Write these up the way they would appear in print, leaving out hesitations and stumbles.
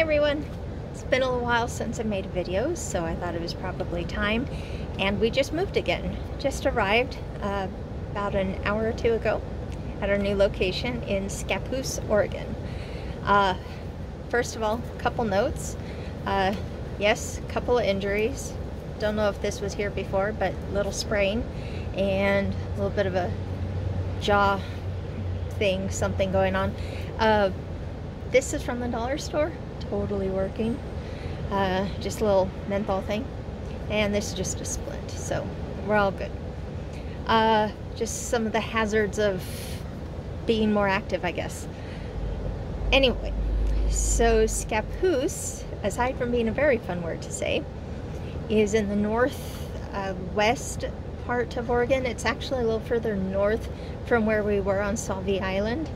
everyone! It's been a little while since I made a video, so I thought it was probably time. And we just moved again. Just arrived about an hour or two ago at our new location in Scappoose, Oregon. First of all, a couple notes. Yes, a couple of injuries. Don't know if this was here before, but little sprain and a little bit of a jaw thing, something going on. This is from the dollar store, totally working. Just a little menthol thing. And this is just a splint, so we're all good. Just some of the hazards of being more active, I guess. Anyway, so Scappoose, aside from being a very fun word to say, is in the northwest part of Oregon. It's actually a little further north from where we were on Salvie Island.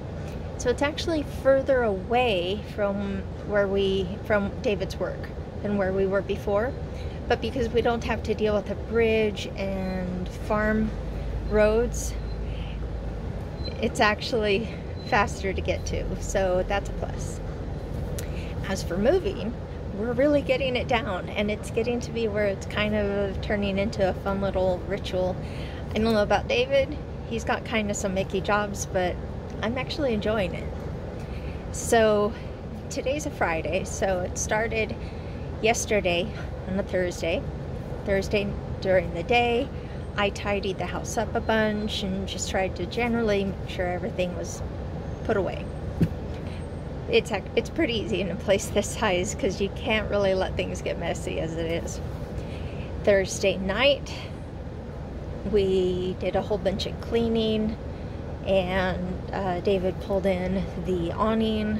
So it's actually further away from David's work than where we were before. But because we don't have to deal with a bridge and farm roads, it's actually faster to get to. So that's a plus. As for moving, we're really getting it down, and it's getting to be where it's kind of turning into a fun little ritual. I don't know about David. He's got kind of some icky jobs, but I'm actually enjoying it. So today's a Friday, so it started yesterday on a Thursday. Thursday during the day, I tidied the house up a bunch and just tried to generally make sure everything was put away. It's pretty easy in a place this size because you can't really let things get messy as it is. Thursday night, we did a whole bunch of cleaning, and David pulled in the awning,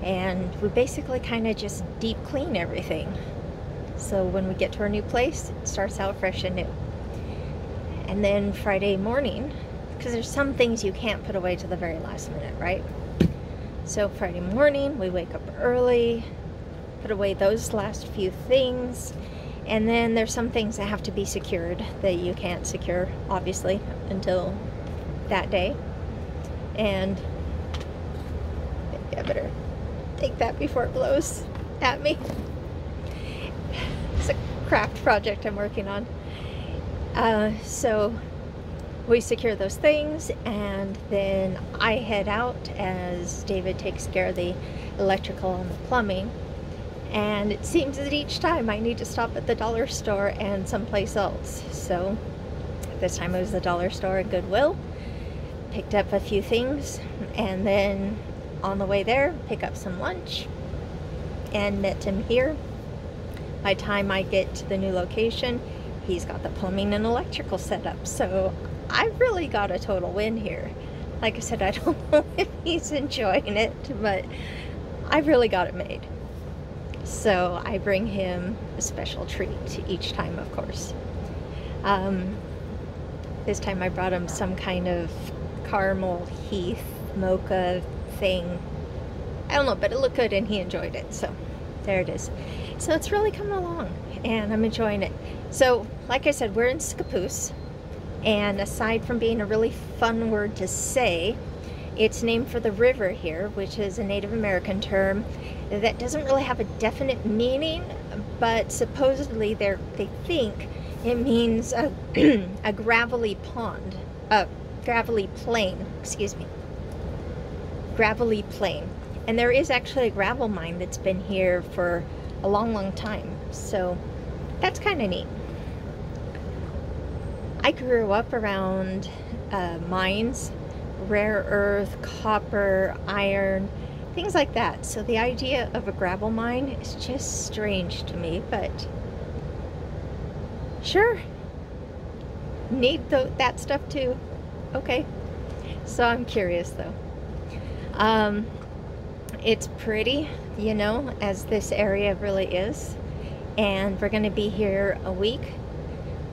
and we basically kind of just deep clean everything. So when we get to our new place, it starts out fresh and new. And then Friday morning, because there's some things you can't put away to the very last minute, right? So Friday morning, we wake up early, put away those last few things, and then there's some things that have to be secured that you can't secure, obviously, until that day. And I better take that before it blows at me. It's a craft project I'm working on. So we secure those things, and then I head out as David takes care of the electrical and the plumbing. And it seems that each time I need to stop at the dollar store and someplace else. So this time it was the dollar store at Goodwill. Picked up a few things, and then on the way there, pick up some lunch, and met him here. By the time I get to the new location, he's got the plumbing and electrical set up. So I've really got a total win here. Like I said, I don't know if he's enjoying it, but I've really got it made. So I bring him a special treat each time, of course. This time I brought him some kind of caramel heath mocha thing. I don't know, but it looked good and he enjoyed it. So there it is. So it's really coming along and I'm enjoying it. So like I said, we're in Scappoose. And aside from being a really fun word to say, it's named for the river here, which is a Native American term that doesn't really have a definite meaning, but supposedly they think it means a gravelly pond, gravelly plain, excuse me, gravelly plain. And there is actually a gravel mine that's been here for a long, long time, so that's kind of neat. I grew up around mines, rare earth, copper, iron, things like that. So the idea of a gravel mine is just strange to me, but sure, need that stuff too. Okay, so I'm curious though. It's pretty, you know, as this area really is, and we're going to be here a week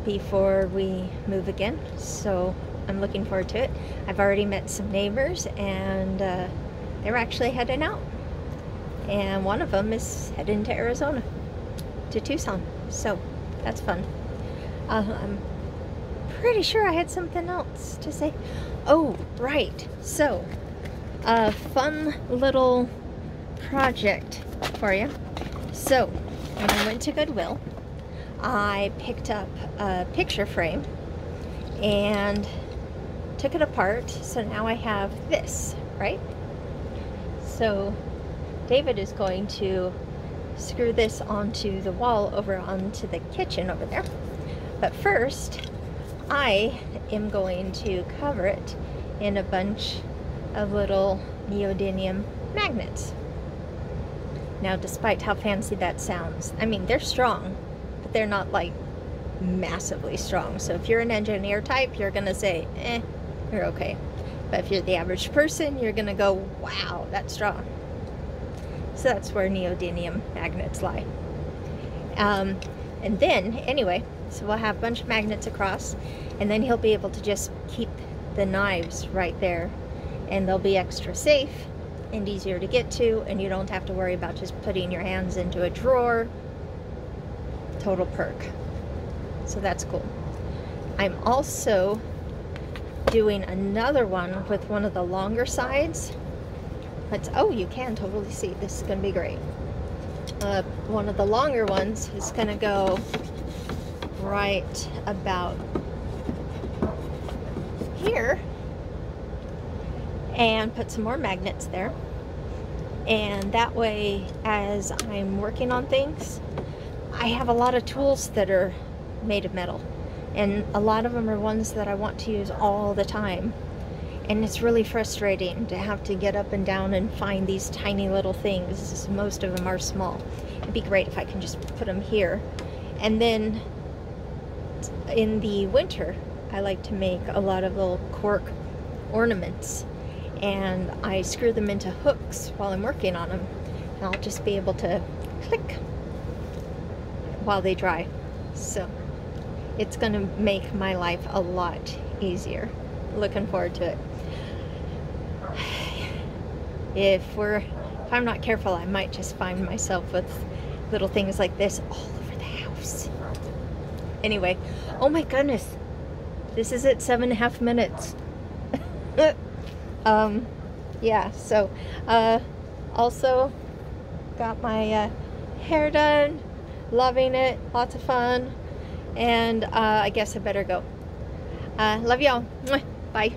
before we move again, so I'm looking forward to it. I've already met some neighbors, and they're actually heading out, and one of them is heading to Arizona, to Tucson, so that's fun. I'm pretty sure I had something else to say. Oh, right, so a fun little project for you. So when I went to Goodwill, I picked up a picture frame and took it apart. So now I have this, right? So David is going to screw this onto the wall over onto the kitchen over there. But first, I am going to cover it in a bunch of little neodymium magnets. Now, despite how fancy that sounds, I mean, they're strong, but they're not like massively strong. So if you're an engineer type, you're gonna say, you're okay. But if you're the average person, you're gonna go, wow, that's strong. So that's where neodymium magnets lie. And then, anyway, so we'll have a bunch of magnets across, and then he'll be able to just keep the knives right there, and they'll be extra safe and easier to get to, and you don't have to worry about just putting your hands into a drawer. Total perk. So that's cool. I'm also doing another one with one of the longer sides. Oh, you can totally see. This is going to be great. One of the longer ones is going to go right about here, and put some more magnets there. And that way, as I'm working on things, I have a lot of tools that are made of metal, and a lot of them are ones that I want to use all the time. And it's really frustrating to have to get up and down and find these tiny little things. Most of them are small. It'd be great if I can just put them here. And then in the winter, I like to make a lot of little cork ornaments, and I screw them into hooks while I'm working on them. And I'll just be able to click while they dry. So it's going to make my life a lot easier. Looking forward to it. If I'm not careful, I might just find myself with little things like this all over the house. Anyway, oh my goodness, this is at 7.5 minutes. Yeah, so also got my hair done, loving it, lots of fun, and I guess I better go. Love y'all. Bye.